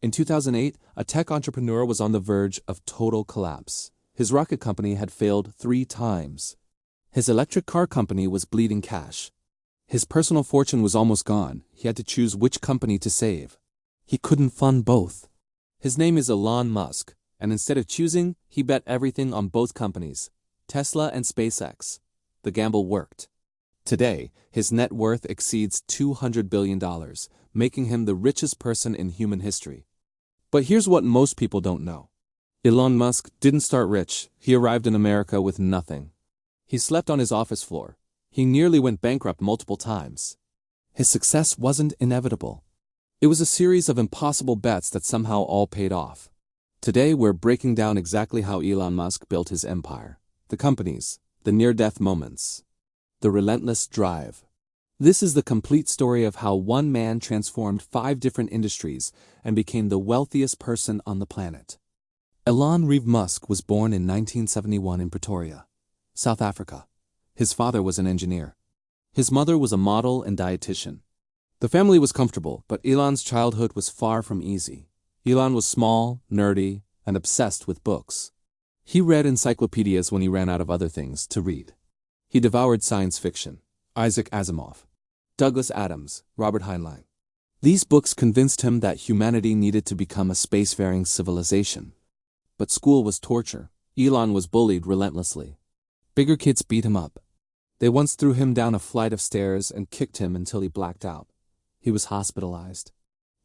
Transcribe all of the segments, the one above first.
In 2008, a tech entrepreneur was on the verge of total collapse. His rocket company had failed 3 times. His electric car company was bleeding cash. His personal fortune was almost gone. He had to choose which company to save. He couldn't fund both. His name is Elon Musk, and instead of choosing, he bet everything on both companies, Tesla and SpaceX. The gamble worked. Today, his net worth exceeds $200 billion, making him the richest person in human history. But here's what most people don't know. Elon Musk didn't start rich. He arrived in America with nothing. He slept on his office floor. He nearly went bankrupt multiple times. His success wasn't inevitable. It was a series of impossible bets that somehow all paid off. Today, we're breaking down exactly how Elon Musk built his empire. The companies, the near-death moments, the relentless drive. This is the complete story of how one man transformed 5 different industries and became the wealthiest person on the planet. Elon Musk was born in 1971 in Pretoria, South Africa. His father was an engineer. His mother was a model and dietitian. The family was comfortable, but Elon's childhood was far from easy. Elon was small, nerdy, and obsessed with books. He read encyclopedias when he ran out of other things to read. He devoured science fiction, Isaac Asimov, Douglas Adams, Robert Heinlein. These books convinced him that humanity needed to become a spacefaring civilization. But school was torture. Elon was bullied relentlessly. Bigger kids beat him up. They once threw him down a flight of stairs and kicked him until he blacked out. He was hospitalized.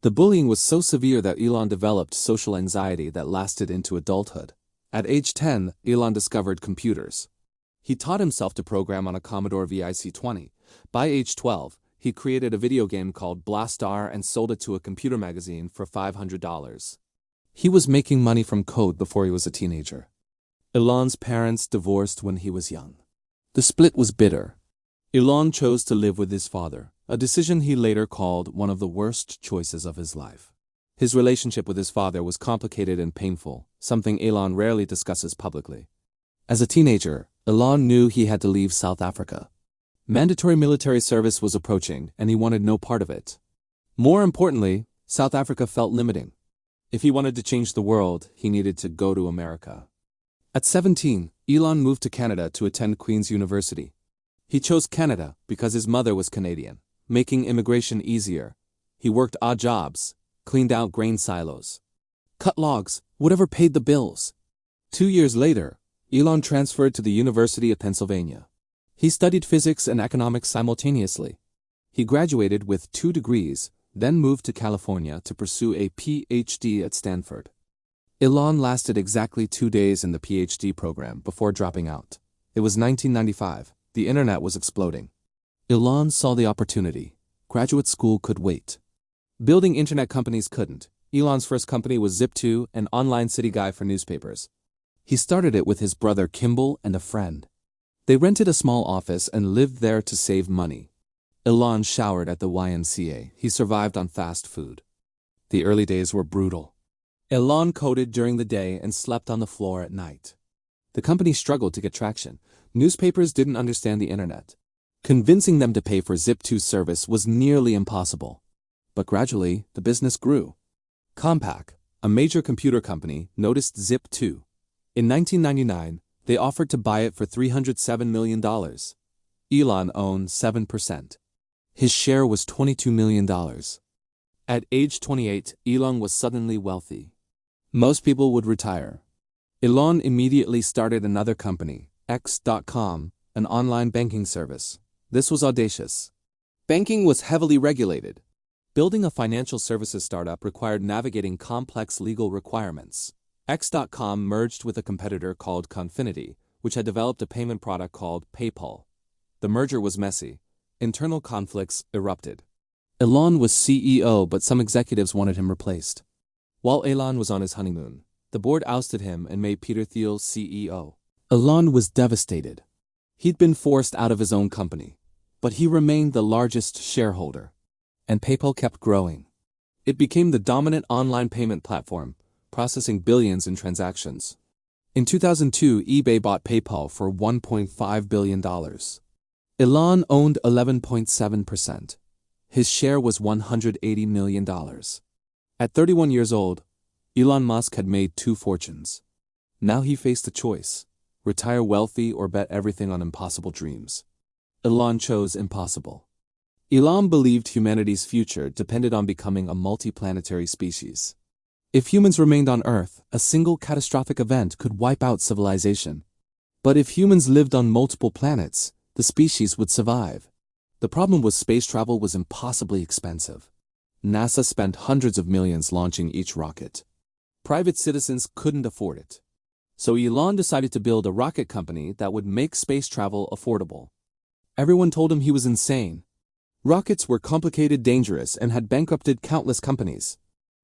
The bullying was so severe that Elon developed social anxiety that lasted into adulthood. At age 10, Elon discovered computers. He taught himself to program on a Commodore VIC-20. By age 12, he created a video game called Blastar and sold it to a computer magazine for $500. He was making money from code before he was a teenager. Elon's parents divorced when he was young. The split was bitter. Elon chose to live with his father, a decision he later called one of the worst choices of his life. His relationship with his father was complicated and painful, something Elon rarely discusses publicly. As a teenager, Elon knew he had to leave South Africa. Mandatory military service was approaching, and he wanted no part of it. More importantly, South Africa felt limiting. If he wanted to change the world, he needed to go to America. At 17, Elon moved to Canada to attend Queen's University. He chose Canada because his mother was Canadian, making immigration easier. He worked odd jobs, cleaned out grain silos, cut logs, whatever paid the bills. 2 years later, Elon transferred to the University of Pennsylvania. He studied physics and economics simultaneously. He graduated with 2 degrees, then moved to California to pursue a PhD at Stanford. Elon lasted exactly 2 days in the PhD program before dropping out. It was 1995. The internet was exploding. Elon saw the opportunity. Graduate school could wait. Building internet companies couldn't. Elon's first company was Zip2, an online city guy for newspapers. He started it with his brother Compl and a friend. They rented a small office and lived there to save money. Elon showered at the YMCA. He survived on fast food. The early days were brutal. Elon coded during the day and slept on the floor at night. The company struggled to get traction. Newspapers didn't understand the internet. Convincing them to pay for Zip2's service was nearly impossible. But gradually, the business grew. Compl, a major computer company, noticed Zip2. In 1999, they offered to buy it for $307 million. Elon owned 7%. His share was $22 million. At age 28, Elon was suddenly wealthy. Most people would retire. Elon immediately started another company, X.com, an online banking service. This was audacious. Banking was heavily regulated. Building a financial services startup required navigating complex legal requirements. X.com merged with a competitor called Confinity, which had developed a payment product called PayPal. The merger was messy. Internal conflicts erupted. Elon was CEO, but some executives wanted him replaced. While Elon was on his honeymoon, the board ousted him and made Peter Thiel CEO. Elon was devastated. He'd been forced out of his own company, but he remained the largest shareholder. And PayPal kept growing. It became the dominant online payment platform, processing billions in transactions. In 2002, eBay bought PayPal for $1.5 billion. Elon owned 11.7%. His share was $180 million. At 31 years old, Elon Musk had made two fortunes. Now he faced a choice: retire wealthy or bet everything on impossible dreams. Elon chose impossible. Elon believed humanity's future depended on becoming a multiplanetary species. If humans remained on Earth, a single catastrophic event could wipe out civilization. But if humans lived on multiple planets, the species would survive. The problem was space travel was impossibly expensive. NASA spent hundreds of millions launching each rocket. Private citizens couldn't afford it. So Elon decided to build a rocket company that would make space travel affordable. Everyone told him he was insane. Rockets were complicated, dangerous, and had bankrupted countless companies.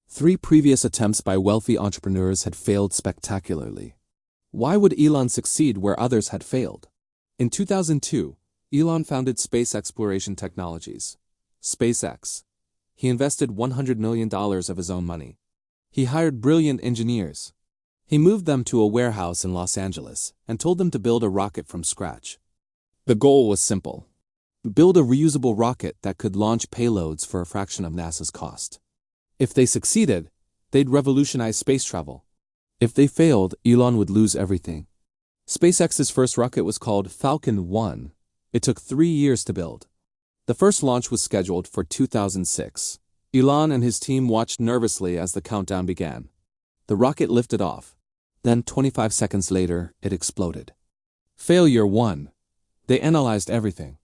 3 previous attempts by wealthy entrepreneurs had failed spectacularly. Why would Elon succeed where others had failed? In 2002, Elon founded Space Exploration Technologies, SpaceX. He invested $100 million of his own money. He hired brilliant engineers. He moved them to a warehouse in Los Angeles and told them to build a rocket from scratch. The goal was simple: build a reusable rocket that could launch payloads for a fraction of NASA's cost. If they succeeded, they'd revolutionize space travel. If they failed, Elon would lose everything. SpaceX's first rocket was called Falcon 1. It took 3 years to build. The first launch was scheduled for 2006. Elon and his team watched nervously as the countdown began. The rocket lifted off. Then 25 seconds later, it exploded. Failure 1. They analyzed everything,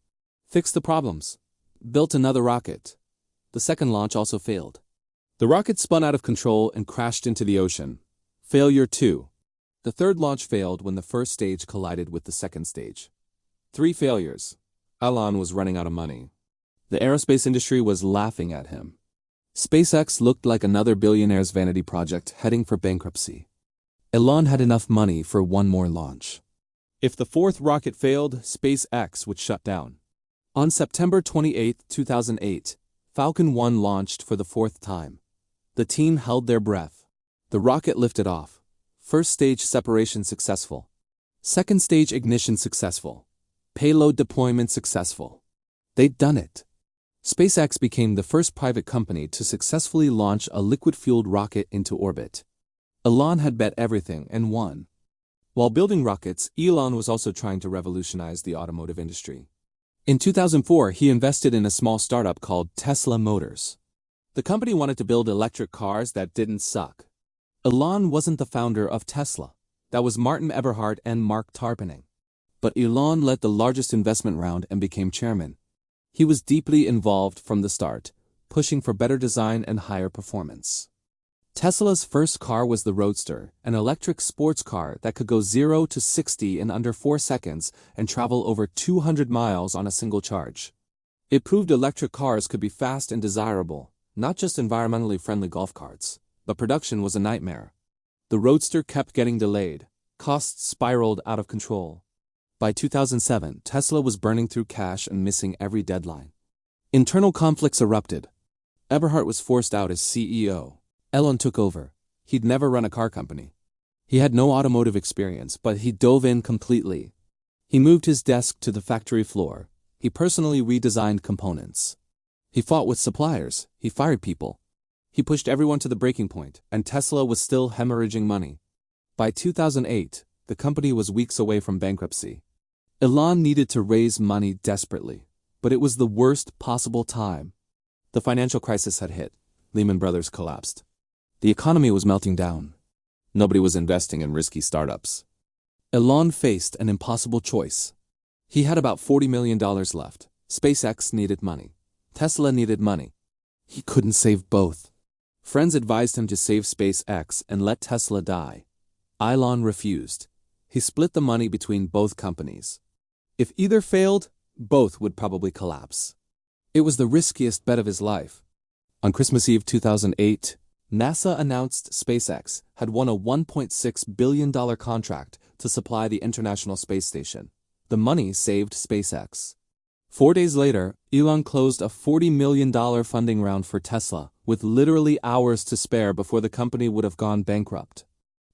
fixed the problems, built another rocket. The second launch also failed. The rocket spun out of control and crashed into the ocean. Failure 2. The third launch failed when the first stage collided with the second stage. 3 failures. Elon was running out of money. The aerospace industry was laughing at him. SpaceX looked like another billionaire's vanity project heading for bankruptcy. Elon had enough money for one more launch. If the fourth rocket failed, SpaceX would shut down. On September 28, 2008, Falcon 1 launched for the 4th time. The team held their breath. The rocket lifted off. First stage separation successful. Second stage ignition successful. Payload deployment successful. They'd done it. SpaceX became the first private company to successfully launch a liquid-fueled rocket into orbit. Elon had bet everything and won. While building rockets, Elon was also trying to revolutionize the automotive industry. In 2004, he invested in a small startup called Tesla Motors. The company wanted to build electric cars that didn't suck. Elon wasn't the founder of Tesla. That was Martin Eberhard and Mark Tarpenning. But Elon led the largest investment round and became chairman. He was deeply involved from the start, pushing for better design and higher performance. Tesla's first car was the Roadster, an electric sports car that could go 0 to 60 in under 4 seconds and travel over 200 miles on a single charge. It proved electric cars could be fast and desirable, not just environmentally friendly golf carts. But production was a nightmare. The Roadster kept getting delayed. Costs spiraled out of control. By 2007, Tesla was burning through cash and missing every deadline. Internal conflicts erupted. Eberhard was forced out as CEO. Elon took over. He'd never run a car company. He had no automotive experience, but he dove in completely. He moved his desk to the factory floor. He personally redesigned components. He fought with suppliers. He fired people. He pushed everyone to the breaking point, and Tesla was still hemorrhaging money. By 2008, the company was weeks away from bankruptcy. Elon needed to raise money desperately, but it was the worst possible time. The financial crisis had hit. Lehman Brothers collapsed. The economy was melting down. Nobody was investing in risky startups. Elon faced an impossible choice. He had about $40 million left. SpaceX needed money. Tesla needed money. He couldn't save both. Friends advised him to save SpaceX and let Tesla die. Elon refused. He split the money between both companies. If either failed, both would probably collapse. It was the riskiest bet of his life. On Christmas Eve 2008, NASA announced SpaceX had won a $1.6 billion contract to supply the International Space Station. The money saved SpaceX. 4 days later, Elon closed a $40 million funding round for Tesla, with literally hours to spare before the company would have gone bankrupt.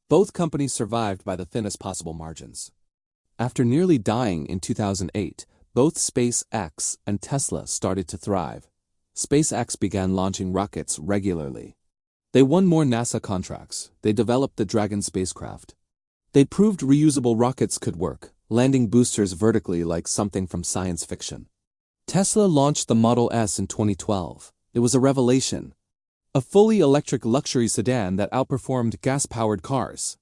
Both companies survived by the thinnest possible margins. After nearly dying in 2008, both SpaceX and Tesla started to thrive. SpaceX began launching rockets regularly. They won more NASA contracts. They developed the Dragon spacecraft. They proved reusable rockets could work, landing boosters vertically like something from science fiction. Tesla launched the Model S in 2012. It was a revelation. A fully electric luxury sedan that outperformed gas-powered cars.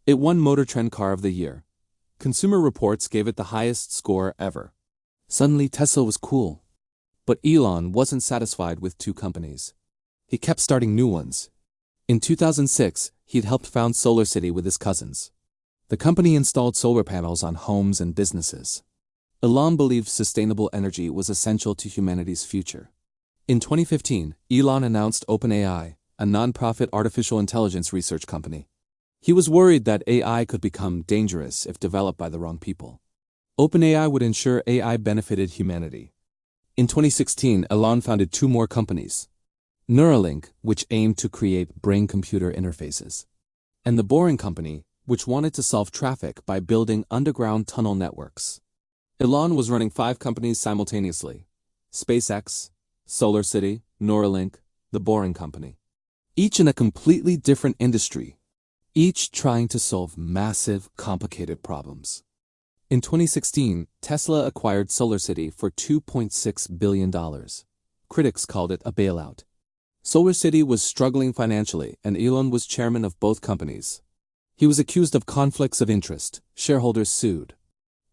It won Motor Trend Car of the Year. Consumer Reports gave it the highest score ever. Suddenly, Tesla was cool. But Elon wasn't satisfied with two companies. He kept starting new ones. In 2006, he'd helped found SolarCity with his cousins. The company installed solar panels on homes and businesses. Elon believed sustainable energy was essential to humanity's future. In 2015, Elon announced OpenAI, a non-profit artificial intelligence research company. He was worried that AI could become dangerous if developed by the wrong people. OpenAI would ensure AI benefited humanity. In 2016, Elon founded two more companies. Neuralink, which aimed to create brain-computer interfaces, and The Boring Company, which wanted to solve traffic by building underground tunnel networks. Elon was running 5 companies simultaneously: SpaceX, SolarCity, Neuralink, The Boring Company. Each in a completely different industry, each trying to solve massive, complicated problems. In 2016, Tesla acquired SolarCity for $2.6 billion. Critics called it a bailout. SolarCity was struggling financially, and Elon was chairman of both companies. He was accused of conflicts of interest. Shareholders sued.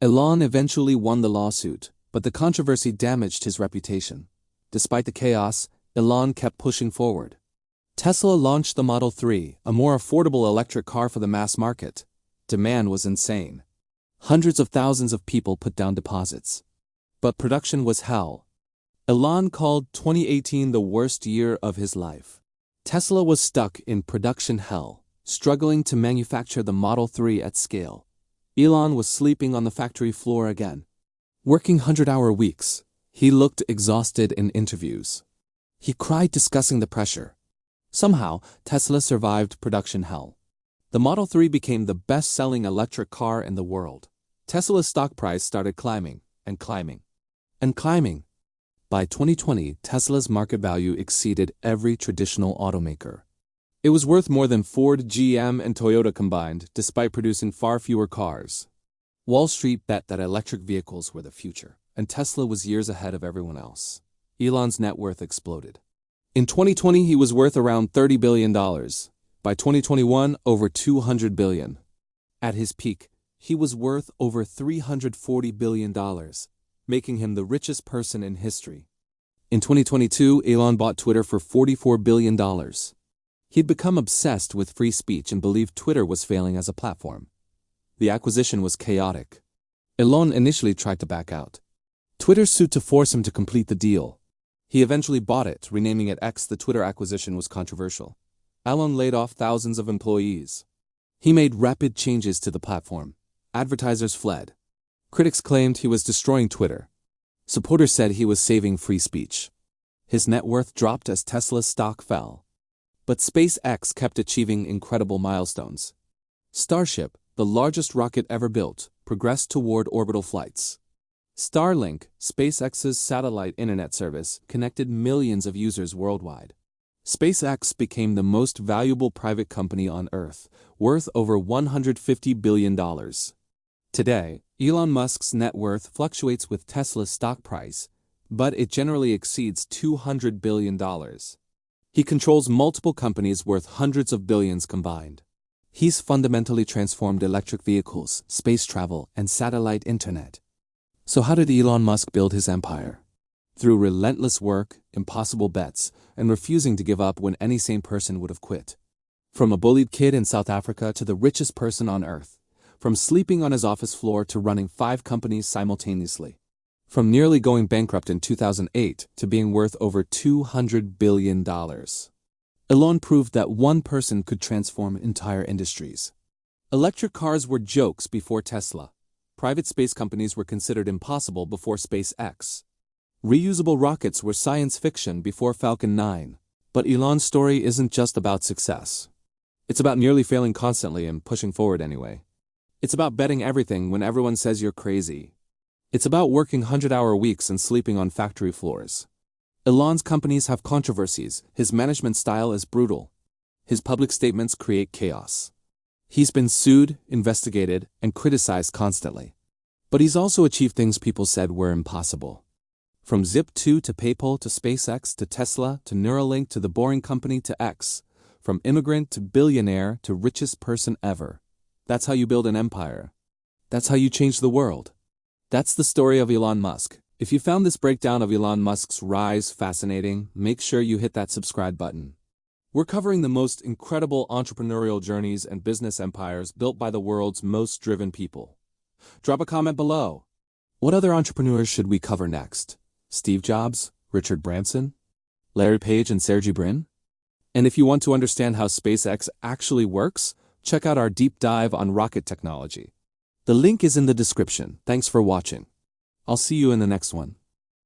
Elon eventually won the lawsuit, but the controversy damaged his reputation. Despite the chaos, Elon kept pushing forward. Tesla launched the Model 3, a more affordable electric car for the mass market. Demand was insane. Hundreds of thousands of people put down deposits. But production was hell. Elon called 2018 the worst year of his life. Tesla was stuck in production hell, struggling to manufacture the Model 3 at scale. Elon was sleeping on the factory floor again. Working 100-hour weeks, he looked exhausted in interviews. He cried discussing the pressure. Somehow, Tesla survived production hell. The Model 3 became the best-selling electric car in the world. Tesla's stock price started climbing, and climbing, and climbing. By 2020, Tesla's market value exceeded every traditional automaker. It was worth more than Ford, GM, and Toyota combined, despite producing far fewer cars. Wall Street bet that electric vehicles were the future, and Tesla was years ahead of everyone else. Elon's net worth exploded. In 2020, he was worth around $30 billion. By 2021, over $200 billion. At his peak, he was worth over $340 billion, making him the richest person in history. In 2022, Elon bought Twitter for $44 billion. He'd become obsessed with free speech and believed Twitter was failing as a platform. The acquisition was chaotic. Elon initially tried to back out. Twitter sued to force him to complete the deal. He eventually bought it, renaming it X. The Twitter acquisition was controversial. Elon laid off thousands of employees. He made rapid changes to the platform. Advertisers fled. Critics claimed he was destroying Twitter. Supporters said he was saving free speech. His net worth dropped as Tesla's stock fell. But SpaceX kept achieving incredible milestones. Starship, the largest rocket ever built, progressed toward orbital flights. Starlink, SpaceX's satellite internet service, connected millions of users worldwide. SpaceX became the most valuable private company on Earth, worth over $150 billion. Today, Elon Musk's net worth fluctuates with Tesla's stock price, but it generally exceeds $200 billion. He controls multiple companies worth hundreds of billions combined. He's fundamentally transformed electric vehicles, space travel, and satellite internet. So how did Elon Musk build his empire? Through relentless work, impossible bets, and refusing to give up when any sane person would have quit. From a bullied kid in South Africa to the richest person on Earth. From sleeping on his office floor to running 5 companies simultaneously. From nearly going bankrupt in 2008 to being worth over $200 billion. Elon proved that one person could transform entire industries. Electric cars were jokes before Tesla. Private space companies were considered impossible before SpaceX. Reusable rockets were science fiction before Falcon 9. But Elon's story isn't just about success. It's about nearly failing constantly and pushing forward anyway. It's about betting everything when everyone says you're crazy. It's about working 100-hour weeks and sleeping on factory floors. Elon's companies have controversies. His management style is brutal. His public statements create chaos. He's been sued, investigated, and criticized constantly. But he's also achieved things people said were impossible. From Zip2 to PayPal to SpaceX to Tesla to Neuralink to the Boring Company to X. From immigrant to billionaire to richest person ever. That's how you build an empire. That's how you change the world. That's the story of Elon Musk. If you found this breakdown of Elon Musk's rise fascinating, make sure you hit that subscribe button. We're covering the most incredible entrepreneurial journeys and business empires built by the world's most driven people. Drop a comment below. What other entrepreneurs should we cover next? Steve Jobs, Richard Branson, Larry Page and Sergey Brin? And if you want to understand how SpaceX actually works, check out our deep dive on rocket technology. The link is in the description. Thanks for watching. I'll see you in the next one.